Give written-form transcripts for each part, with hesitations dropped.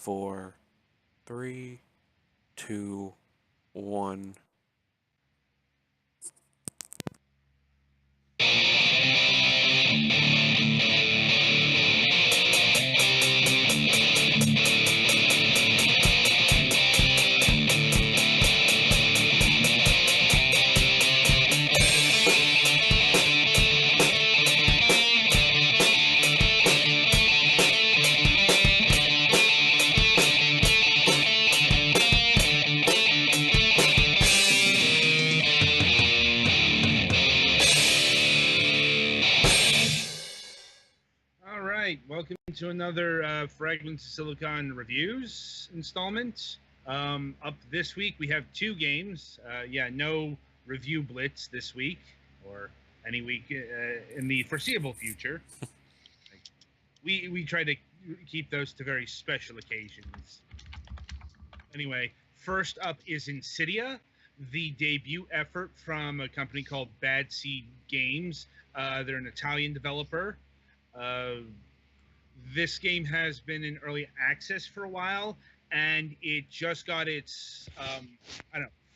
4, 3, 2, 1. All right, welcome to another Fragments of Silicon Reviews installment. Up this week, we have two games. No review blitz this week, or any week in the foreseeable future. We try to keep those to very special occasions. Anyway, first up is Insidia, the debut effort from a company called Bad Seed Games. They're an Italian developer. This game has been in early access for a while, and it just got its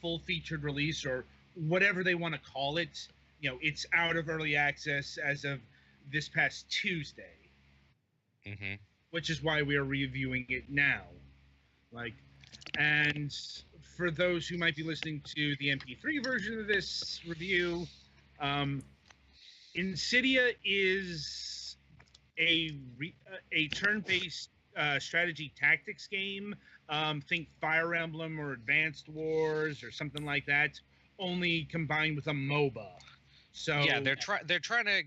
full featured release, or whatever they want to call it. It's out of early access as of this past Tuesday, which is why we are reviewing it now. And for those who might be listening to the MP3 version of this review, Insidia is a turn-based strategy tactics game. Think Fire Emblem or Advanced Wars or something like that, only combined with a MOBA. So yeah, they're trying to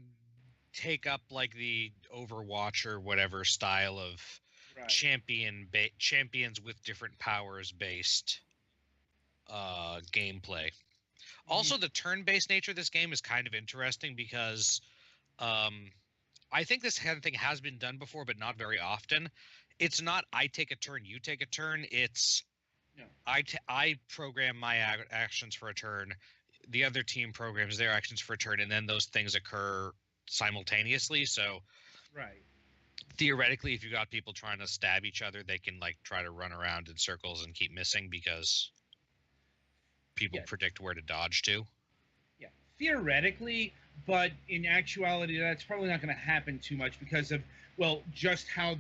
take up like the Overwatch or whatever style of champions with different powers based gameplay. Also, the turn-based nature of this game is kind of interesting because I think this kind of thing has been done before, but not very often. It's not I take a turn, you take a turn. It's I program my actions for a turn, the other team programs their actions for a turn, and then those things occur simultaneously. So theoretically, if you got people trying to stab each other, they can like try to run around in circles and keep missing because people predict where to dodge to. Yeah, theoretically, but in actuality, that's probably not going to happen too much because of, just how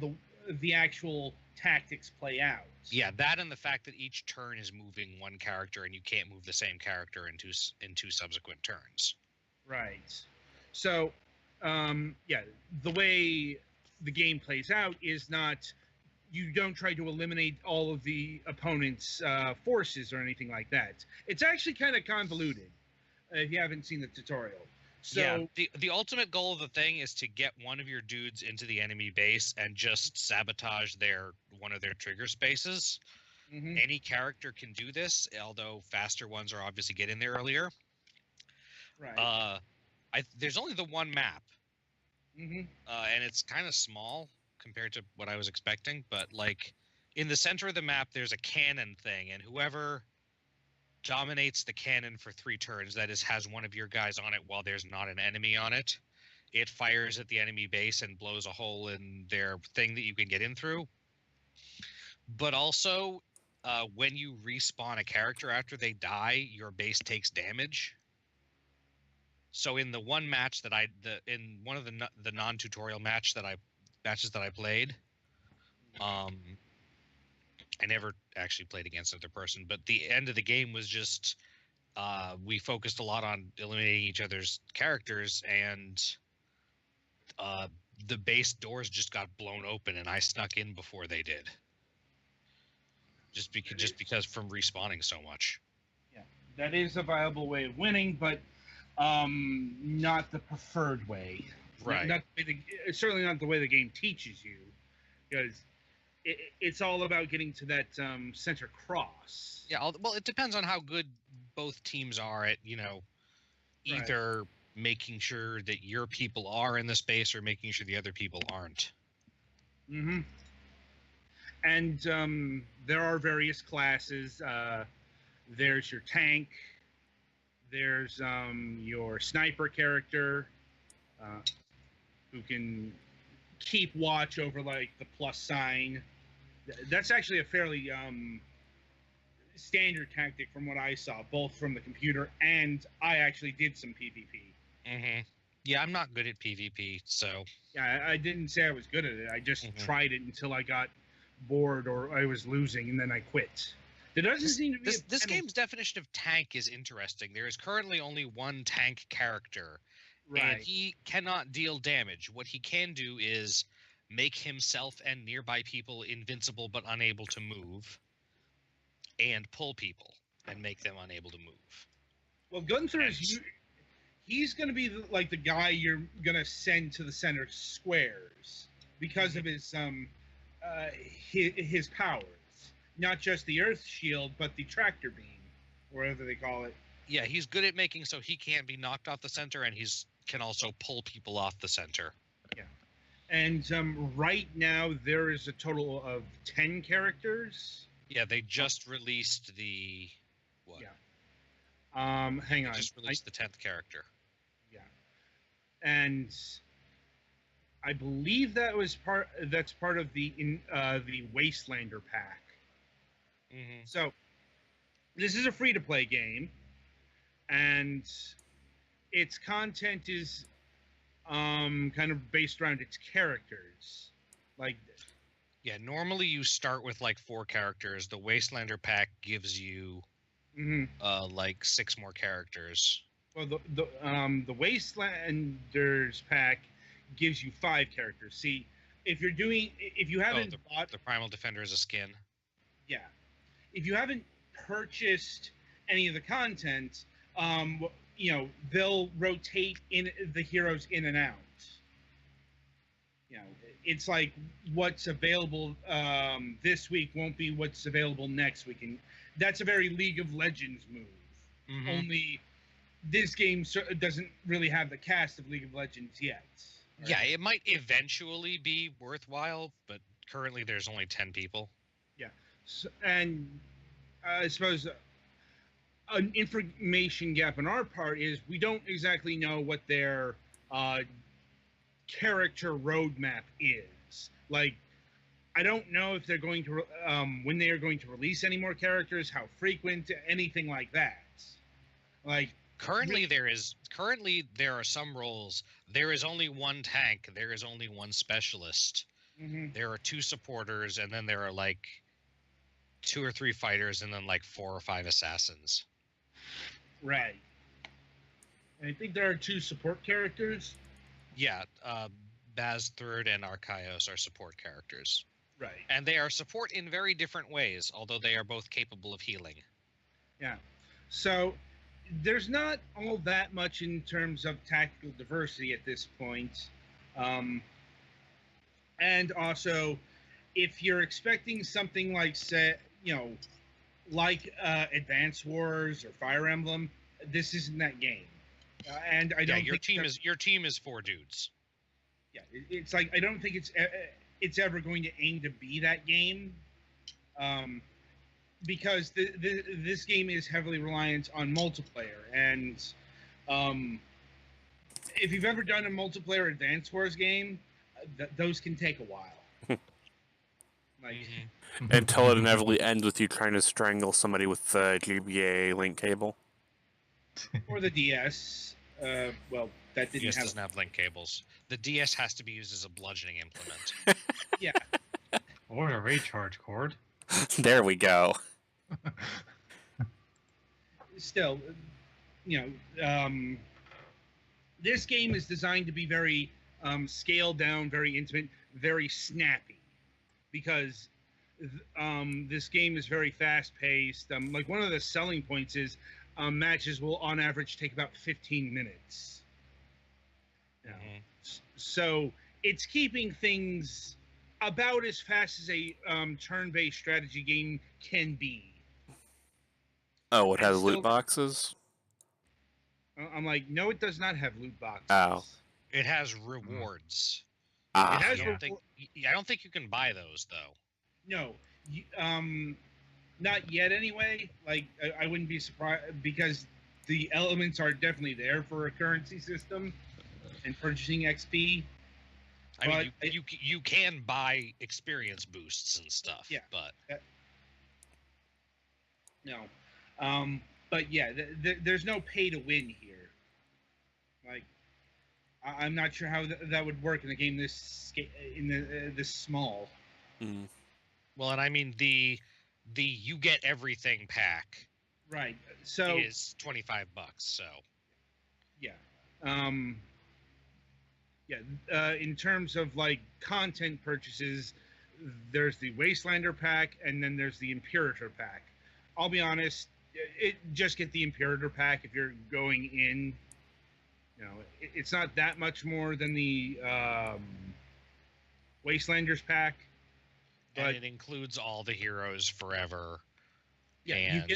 the actual tactics play out. Yeah, that and the fact that each turn is moving one character and you can't move the same character in two subsequent turns. Right. So, the way the game plays out is not, you don't try to eliminate all of the opponent's forces or anything like that. It's actually kind of convoluted if you haven't seen the tutorial. So, yeah, the ultimate goal of the thing is to get one of your dudes into the enemy base and just sabotage one of their trigger spaces. Any character can do this, although faster ones are obviously getting there earlier. Right. There's only the one map, and it's kind of small compared to what I was expecting. But like in the center of the map, there's a cannon thing, and whoever dominates the cannon for 3 turns, that is, has one of your guys on it while there's not an enemy on it, it fires at the enemy base and blows a hole in their thing that you can get in through. But also, when you respawn a character after they die, your base takes damage. So in the one match that in one of the non-tutorial matches that I played, I never actually played against another person, but the end of the game was just we focused a lot on eliminating each other's characters, and the base doors just got blown open, and I snuck in before they did. Just because from respawning so much. Yeah, that is a viable way of winning, but not the preferred way. Right. Certainly not the way the game teaches you, because it's all about getting to that center cross. Yeah, well, it depends on how good both teams are at, either making sure that your people are in the space or making sure the other people aren't. And there are various classes. There's your tank. There's your sniper character, who can keep watch over like the plus sign That's actually a fairly standard tactic from what I saw, both from the computer and I actually did some PvP. Mm-hmm. Yeah, I'm not good at PvP, so... Yeah, I didn't say I was good at it. I just tried it until I got bored or I was losing, and then I quit. There doesn't seem to be this game's definition of tank is interesting. There is currently only one tank character, and he cannot deal damage. What he can do is make himself and nearby people invincible but unable to move, and pull people and make them unable to move. Well, Gunther he's going to be like the guy you're going to send to the center squares because of his powers. Not just the Earth Shield, but the Tractor Beam, or whatever they call it. Yeah, he's good at making so he can't be knocked off the center, and can also pull people off the center. Yeah. And right now, there is a total of 10 characters. Yeah, they just released the... What? Yeah. Hang on. They just released the 10th character. Yeah. And I believe that's part of the Wastelander pack. Mm-hmm. So this is a free-to-play game, and its content is kind of based around its characters. Yeah, normally you start with like 4 characters. The Wastelander pack gives you like 6 more characters. Well, the Wastelanders pack gives you 5 characters. See, if you haven't bought the Primal Defender is a skin. Yeah. If you haven't purchased any of the content, they'll rotate in the heroes in and out. It's like what's available this week won't be what's available next week, and that's a very League of Legends move. Mm-hmm. Only this game doesn't really have the cast of League of Legends yet. Right? Yeah, it might eventually be worthwhile, but currently there's only 10 people. Yeah. So, and I suppose an information gap on our part is we don't exactly know what their character roadmap is. Like, I don't know if they're going to when they are going to release any more characters, how frequent, anything like that. Like currently there are some roles. There is only one tank. There is only one specialist. Mm-hmm. There are 2 supporters, and then there are like 2 or 3 fighters, and then like 4 or 5 assassins. Right. And I think there are 2 support characters. Yeah, Baz Third and Archaios are support characters. Right. And they are support in very different ways, although they are both capable of healing. Yeah. So there's not all that much in terms of tactical diversity at this point. And also, if you're expecting something like, Advance Wars or Fire Emblem, this isn't that game. And I don't. Your team is 4 dudes. Yeah, it's like I don't think it's ever going to aim to be that game, because this game is heavily reliant on multiplayer, and if you've ever done a multiplayer Advance Wars game, those can take a while. Until it inevitably ends with you trying to strangle somebody with the GBA link cable. Or the DS. Well, that didn't doesn't have link cables. The DS has to be used as a bludgeoning implement. Yeah. Or a recharge cord. There we go. Still, this game is designed to be very scaled down, very intimate, very snappy, because this game is very fast-paced. Like, one of the selling points is matches will, on average, take about 15 minutes. Mm-hmm. So it's keeping things about as fast as a turn-based strategy game can be. Oh, it has loot boxes? I'm like, no, it does not have loot boxes. Oh. It has rewards. It has I don't think you can buy those, though. No. Not yet, anyway. Like, I wouldn't be surprised, because the elements are definitely there for a currency system and purchasing XP. I mean, you can buy experience boosts and stuff. Yeah. But no, but yeah, there's no pay to win here. Like, I'm not sure how that would work in a game this this small. Mm. Well, and I mean the you get everything pack. Right. So is $25. So yeah. In terms of like content purchases, there's the Wastelander pack, and then there's the Imperator pack. I'll be honest, just get the Imperator pack if you're going in. You know, it's not that much more than the Wastelanders pack, but and it includes all the heroes forever. Yeah, and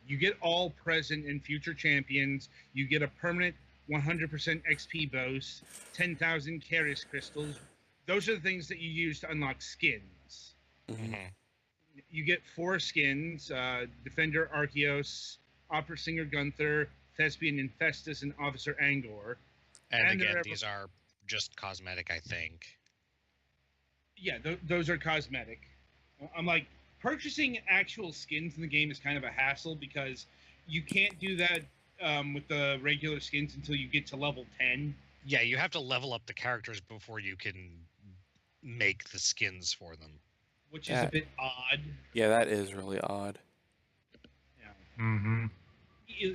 you get all present and future champions. You get a permanent 100% XP boost, 10,000 Charis crystals. Those are the things that you use to unlock skins. Mm-hmm. You get 4 skins: Defender Arceus, Opera Singer Gunther, Thespian Infestus, and Officer Angor. And again, these are just cosmetic, I think. Yeah, those are cosmetic. I'm like, purchasing actual skins in the game is kind of a hassle because you can't do that with the regular skins until you get to level 10. Yeah, you have to level up the characters before you can make the skins for them. Which is a bit odd. Yeah, that is really odd. Yeah. Mm-hmm.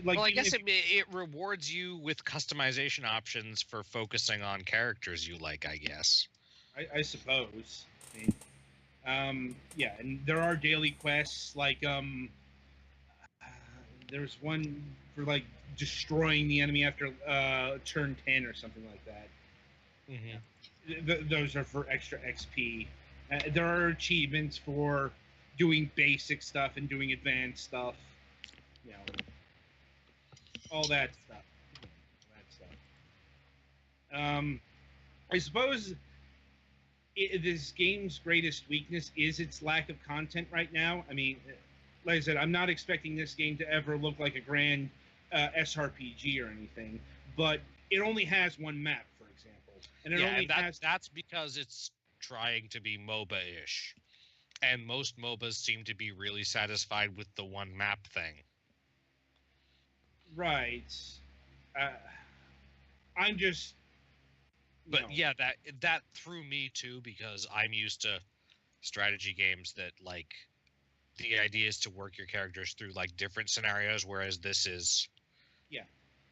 Like, well, I guess it rewards you with customization options for focusing on characters you like, I guess. I suppose. I mean, yeah, and there are daily quests, like, there's one for, like, destroying the enemy after turn 10 or something like that. Mm-hmm. Those are for extra XP. There are achievements for doing basic stuff and doing advanced stuff. You know, all that stuff. I suppose this game's greatest weakness is its lack of content right now. I mean, like I said, I'm not expecting this game to ever look like a grand SRPG or anything, but it only has one map, for example. And it only has... that's because it's trying to be MOBA-ish. And most MOBAs seem to be really satisfied with the one map thing. Right. I'm just... But yeah, that threw me too, because I'm used to strategy games that, like, the idea is to work your characters through, like, different scenarios, whereas this is... Yeah.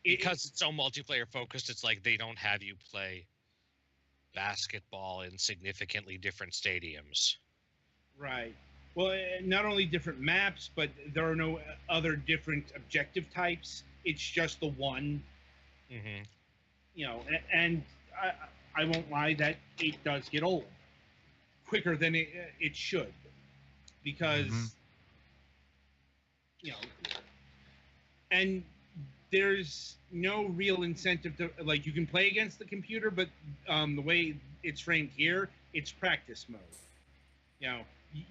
Because it's so multiplayer focused, it's like they don't have you play basketball in significantly different stadiums. Right. Well, not only different maps, but there are no other different objective types. It's just the one. Mm-hmm. You know, and I won't lie that it does get old quicker than it should, because you know, and there's no real incentive to, like, you can play against the computer, but the way it's framed here, it's practice mode. You know,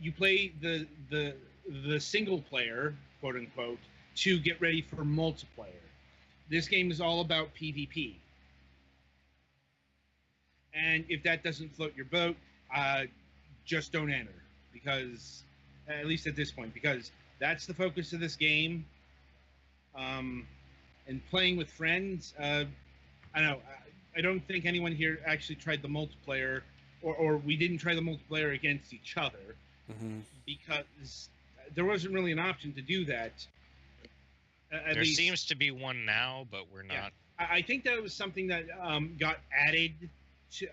you play the single player, quote unquote, to get ready for multiplayer. This game is all about PvP. And if that doesn't float your boat, just don't enter, because, at least at this point, because that's the focus of this game. And playing with friends, I don't know. I don't think anyone here actually tried the multiplayer, or we didn't try the multiplayer against each other, because there wasn't really an option to do that. There seems to be one now, but we're not. Yeah. I think that was something that got added to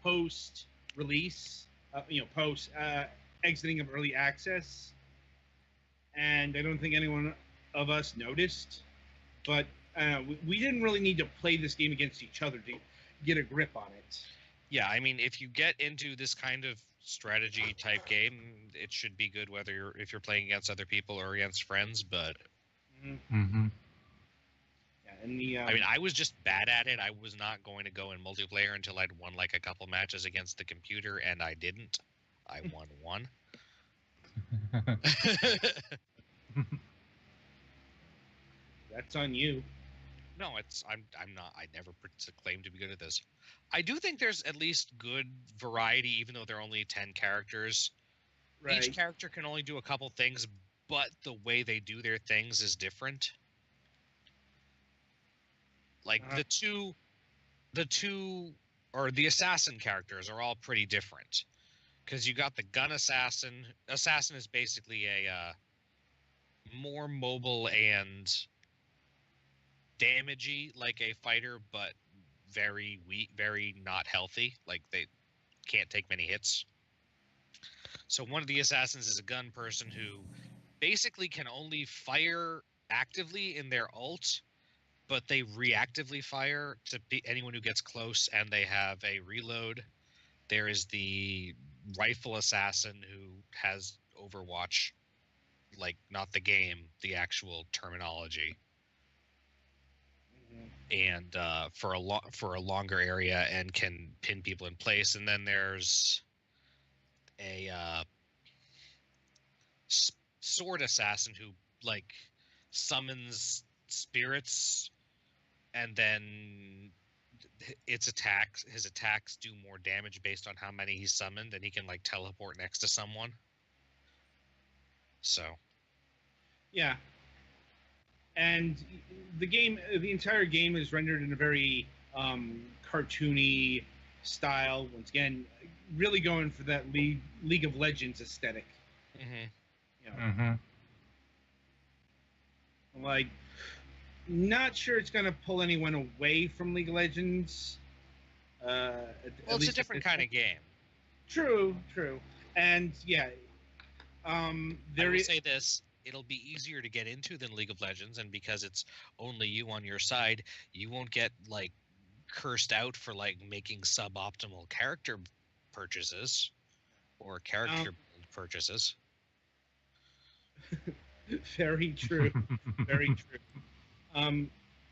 post-release, post exiting of early access, and I don't think anyone of us noticed. But we didn't really need to play this game against each other to get a grip on it. Yeah, I mean, if you get into this kind of strategy type game, it should be good whether if you're playing against other people or against friends. But yeah, I mean, I was just bad at it. I was not going to go in multiplayer until I'd won like a couple matches against the computer, and I didn't. I won one. That's on you. No, I'm not. I never claimed to be good at this. I do think there's at least good variety, even though there are only 10 characters. Right. Each character can only do a couple things, but the way they do their things is different. Like the two or the assassin characters are all pretty different. Because you got the gun assassin. Assassin is basically a more mobile and damagey like a fighter, but very weak, very not healthy. Like they can't take many hits. So one of the assassins is a gun person who basically can only fire actively in their ult, but they reactively fire to anyone who gets close, and they have a reload. There is the rifle assassin who has Overwatch, like not the game, the actual terminology, and for a longer area and can pin people in place. And then there's a sword assassin who like summons spirits, and then his attacks do more damage based on how many he summoned, and he can like teleport next to someone. So Yeah. And the entire game is rendered in a very cartoony style. Once again, really going for that League of Legends aesthetic. You know, like, not sure it's going to pull anyone away from League of Legends. Well, it's a different kind of game. True. And yeah, I will say this: it'll be easier to get into than League of Legends, and because it's only you on your side, you won't get like cursed out for like making suboptimal character purchases or character build purchases. Very true. Very true.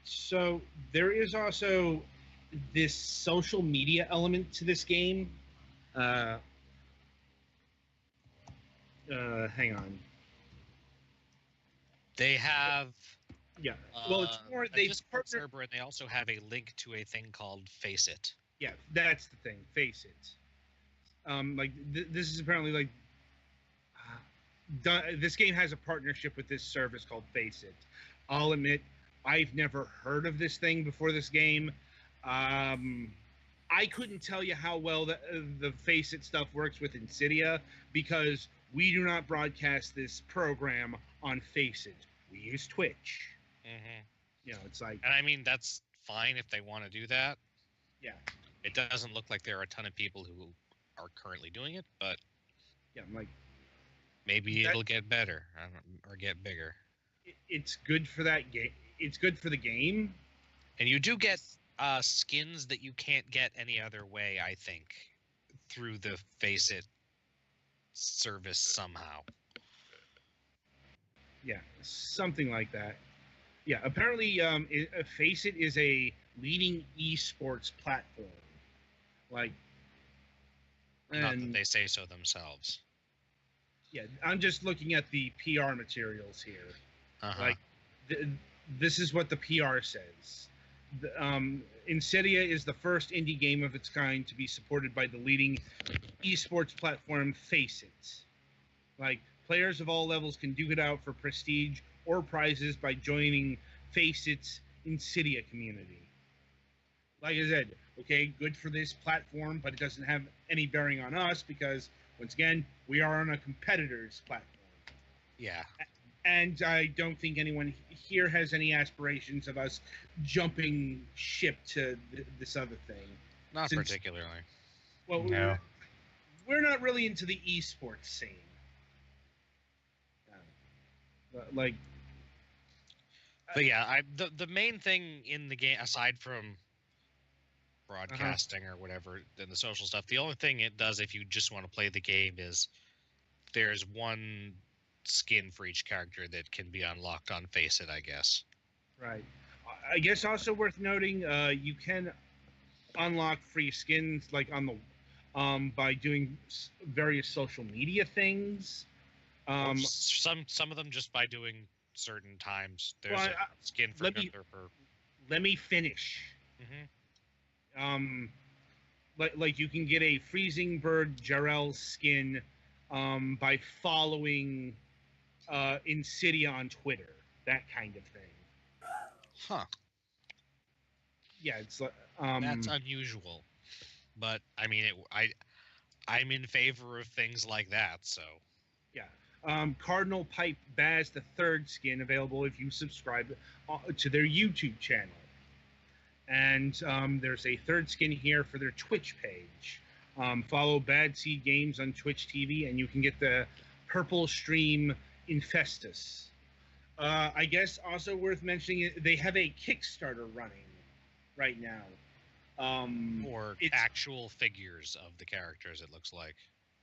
So there is also this social media element to this game. Hang on. They have Yeah. Well, it's more a they Discord partner. server, and they also have a link to a thing called Face It. Yeah, that's the thing. Face it. Like this is apparently like this game has a partnership with this service called Face It. I'll admit, I've never heard of this thing before this game. I couldn't tell you how well the Face It stuff works with Insidia because we do not broadcast this program on Face It. We use Twitch. Mm-hmm. You know, it's like, and I mean that's fine if they want to do that. Yeah. It doesn't look like there are a ton of people who are currently doing it, but yeah, I'm like, maybe it'll get better or get bigger. It's good for that game. It's good for the game, and you do get skins that you can't get any other way. I think through the Face It service somehow. Yeah, something like that. Yeah, apparently, Face It is a leading esports platform. Like, not that they say so themselves. Yeah, I'm just looking at the PR materials here. Uh-huh. Like, this is what the PR says. Insidia is the first indie game of its kind to be supported by the leading esports platform Face It. Like, players of all levels can duke it out for prestige or prizes by joining Face It's Insidia community. Like I said, okay, good for this platform, but it doesn't have any bearing on us because, once again, we are on a competitor's platform. Yeah. And I don't think anyone here has any aspirations of us jumping ship to this other thing. Not particularly. Well, no. We're not really into the esports scene. Like, but yeah, the main thing in the game, aside from broadcasting or whatever and the social stuff, the only thing it does if you just want to play the game is there's one skin for each character that can be unlocked on Face It, I guess. Right. I guess also worth noting, you can unlock free skins like on the by doing various social media things. Some of them just by doing certain times. There's well, a skin for Gunther for let me finish. Mm-hmm. Like you can get a Freezing Bird Jarell skin by following Insidia on Twitter, that kind of thing. Huh. Yeah, it's like That's unusual, but I mean, I'm in favor of things like that. So yeah. Cardinal Pipe Baz the third skin available if you subscribe to their YouTube channel. And there's a third skin here for their Twitch page. Follow Bad Seed Games on Twitch TV, and you can get the purple stream Infestus. I guess also worth mentioning, they have a Kickstarter running right now. or It's actual figures of the characters, it looks like.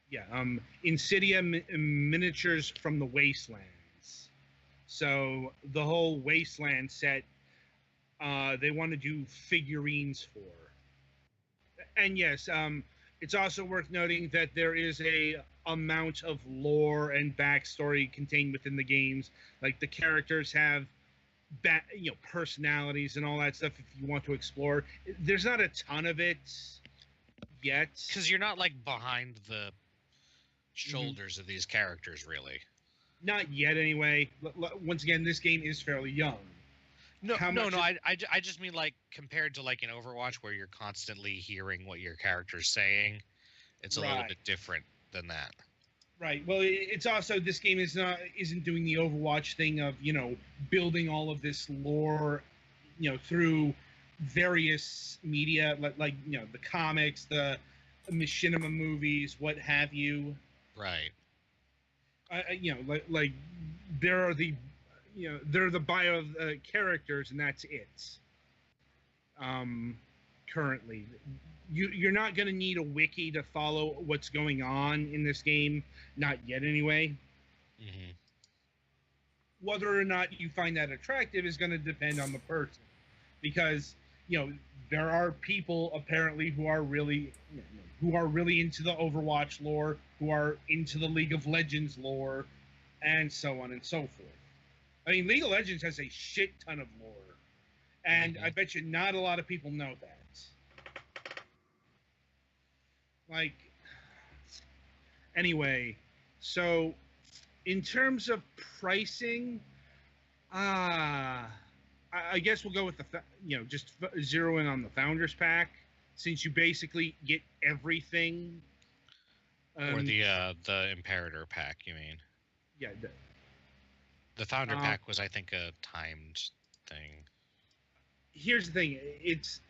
yeah, Insidia miniatures from the Wastelands. So the whole Wasteland set, they want to do figurines for. And yes, it's also worth noting that there is a amount of lore and backstory contained within the games. Like the characters have personalities and all that stuff if you want to explore. There's not a ton of it yet. Because you're not like behind the shoulders of these characters, really. Not yet, anyway. Once again, this game is fairly young. No, I just mean like compared to like in Overwatch where you're constantly hearing what your character's saying, it's a little bit different than that. Right. Well, it's also this game isn't doing the Overwatch thing of building all of this lore, through various media like the comics, the machinima movies, what have you. Right. Like there are the they're the bio characters, and that's it. Currently, you're not going to need a wiki to follow what's going on in this game, not yet anyway. Mm-hmm. Whether or not you find that attractive is going to depend on the person, because there are people apparently who are really into the Overwatch lore, who are into the League of Legends lore, and so on and so forth. I mean, League of Legends has a shit ton of lore, and I bet you not a lot of people know that. Like, anyway, so in terms of pricing, I guess we'll go with just zero in on the Founders Pack, since you basically get everything. Or the Imperator Pack, you mean? Yeah. The Founder Pack was, I think, a timed thing. Here's the thing: it's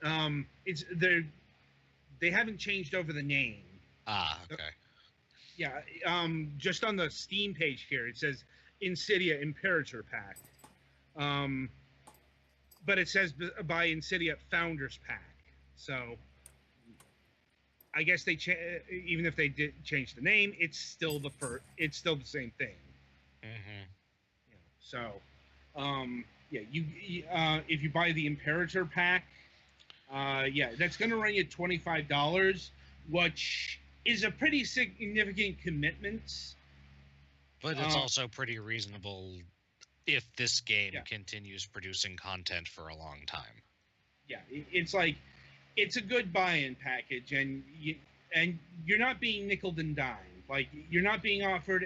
they haven't changed over the name. Ah, okay. Yeah. Just on the Steam page here, it says Insidia Imperator Pack. But it says by Insidia Founders Pack. So I guess they even if they did change the name, it's still the same thing. Mm-hmm. So, if you buy the Imperator Pack, that's going to run you $25, which is a pretty significant commitment. But it's also pretty reasonable if this game continues producing content for a long time. Yeah, it's like it's a good buy-in package, and you're not being nickeled and dimed. Like you're not being offered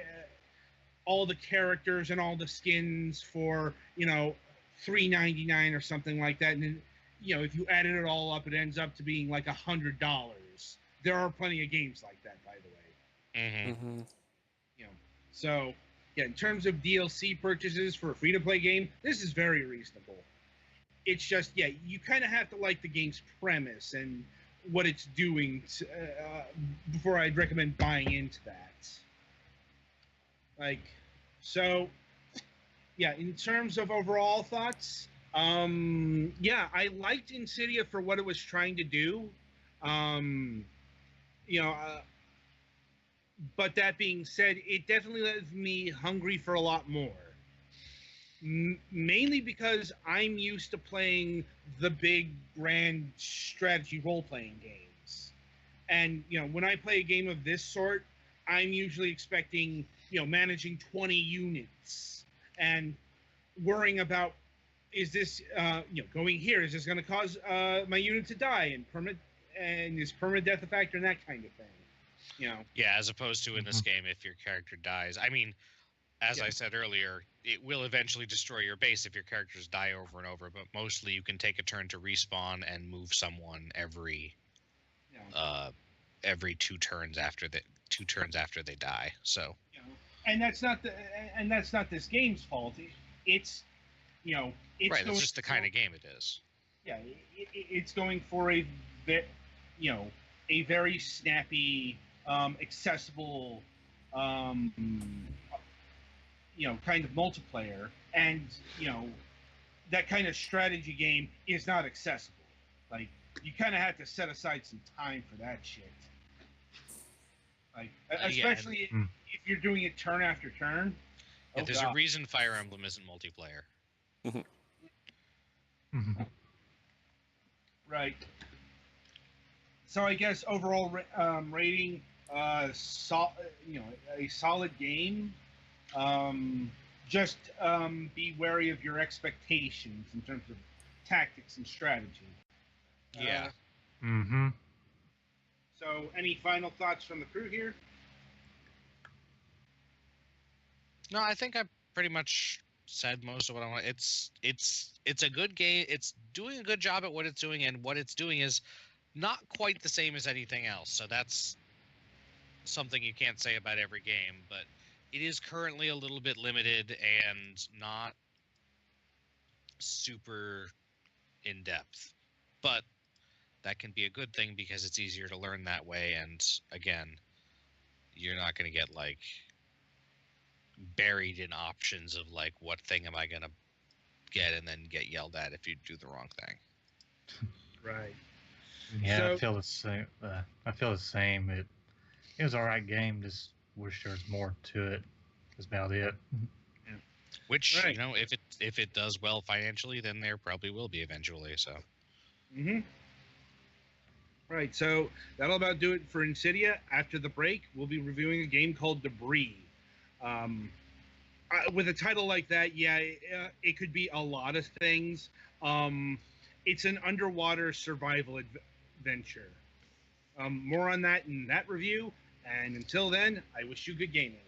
all the characters and all the skins for $3.99 or something like that, and then if you added it all up, it ends up to being like $100. There are plenty of games like that, by the way. Mm-hmm. So in terms of DLC purchases for a free-to-play game, this is very reasonable. It's just you kind of have to like the game's premise and what it's doing before I'd recommend buying into that. In terms of overall thoughts, I liked Insidia for what it was trying to do. But that being said, it definitely left me hungry for a lot more. Mainly because I'm used to playing the big, grand strategy role-playing games. And, when I play a game of this sort, I'm usually expecting, managing 20 units and worrying about is this going here? Is this going to cause my unit to die and is permanent death a factor and that kind of thing? Yeah, as opposed to in this game, if your character dies. I mean, as I said earlier, it will eventually destroy your base if your characters die over and over. But mostly, you can take a turn to respawn and move someone every 2 turns after they die. So, and that's not this game's fault. It's right. It's just the kind of game it is. Yeah, it's going for a very snappy, accessible, kind of multiplayer, and that kind of strategy game is not accessible. Like, you kind of have to set aside some time for that shit. Like, especially if you're doing it turn after turn. Yeah, there's a reason Fire Emblem isn't multiplayer. Right. So I guess overall rating, a solid game. Just be wary of your expectations in terms of tactics and strategy. Yeah. So, any final thoughts from the crew here? No, I think I pretty much said most of what I want. It's a good game. It's doing a good job at what it's doing, and what it's doing is not quite the same as anything else. So that's something you can't say about every game, but it is currently a little bit limited and not super in depth. But that can be a good thing because it's easier to learn that way, and again, you're not going to get like buried in options of like, what thing am I going to get, and then get yelled at if you do the wrong thing. Right. Yeah, So, I feel the same. It was an alright game. Just wish there was more to it. That's about it. Which, right. If it does well financially, then there probably will be eventually. So. Right. So that'll about do it for Insidia. After the break, we'll be reviewing a game called Debris. With a title like that, it could be a lot of things. It's an underwater survival adventure. More on that in that review. And until then, I wish you good gaming.